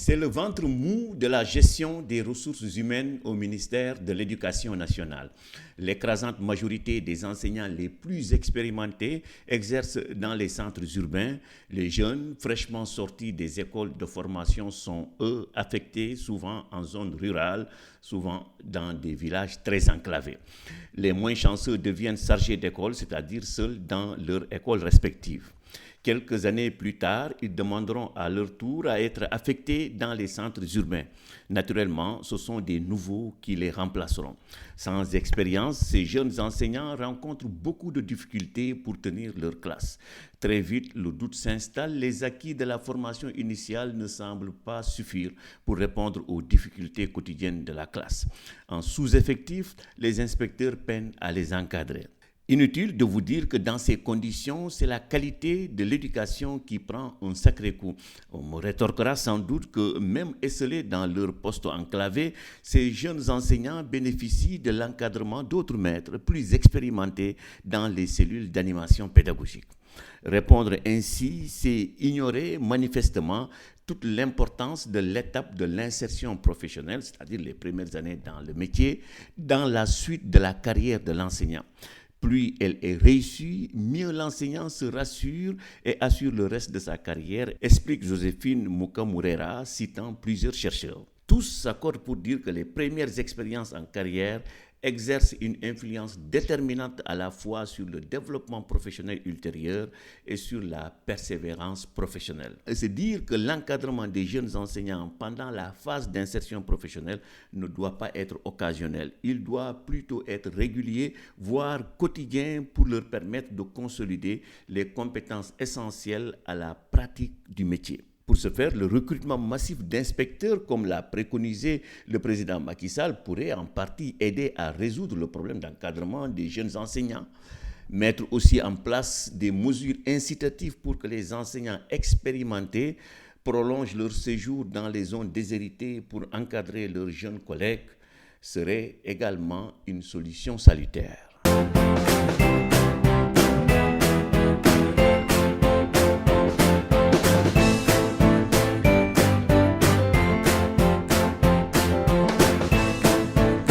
C'est le ventre mou de la gestion des ressources humaines au ministère de l'Éducation nationale. L'écrasante majorité des enseignants les plus expérimentés exercent dans les centres urbains. Les jeunes fraîchement sortis des écoles de formation sont, eux, affectés souvent en zone rurale, souvent dans des villages très enclavés. Les moins chanceux deviennent chargés d'école, c'est-à-dire seuls dans leur école respective. Quelques années plus tard, ils demanderont à leur tour à être affectés dans les centres urbains. Naturellement, ce sont des nouveaux qui les remplaceront. Sans expérience, ces jeunes enseignants rencontrent beaucoup de difficultés pour tenir leur classe. Très vite, le doute s'installe, les acquis de la formation initiale ne semblent pas suffire pour répondre aux difficultés quotidiennes de la classe. En sous-effectif, les inspecteurs peinent à les encadrer. Inutile de vous dire que dans ces conditions, c'est la qualité de l'éducation qui prend un sacré coup. On me rétorquera sans doute que même esselés dans leur poste enclavé, ces jeunes enseignants bénéficient de l'encadrement d'autres maîtres plus expérimentés dans les cellules d'animation pédagogique. Répondre ainsi, c'est ignorer manifestement toute l'importance de l'étape de l'insertion professionnelle, c'est-à-dire les premières années dans le métier, dans la suite de la carrière de l'enseignant. Plus elle est réussie, mieux l'enseignant se rassure et assure le reste de sa carrière, explique Joséphine Mukamurera, citant plusieurs chercheurs. Tous s'accordent pour dire que les premières expériences en carrière exercent une influence déterminante à la fois sur le développement professionnel ultérieur et sur la persévérance professionnelle. C'est dire que l'encadrement des jeunes enseignants pendant la phase d'insertion professionnelle ne doit pas être occasionnel. Il doit plutôt être régulier, voire quotidien, pour leur permettre de consolider les compétences essentielles à la pratique du métier. Pour ce faire, le recrutement massif d'inspecteurs, comme l'a préconisé le président Macky Sall, pourrait en partie aider à résoudre le problème d'encadrement des jeunes enseignants. Mettre aussi en place des mesures incitatives pour que les enseignants expérimentés prolongent leur séjour dans les zones déshéritées pour encadrer leurs jeunes collègues serait également une solution salutaire.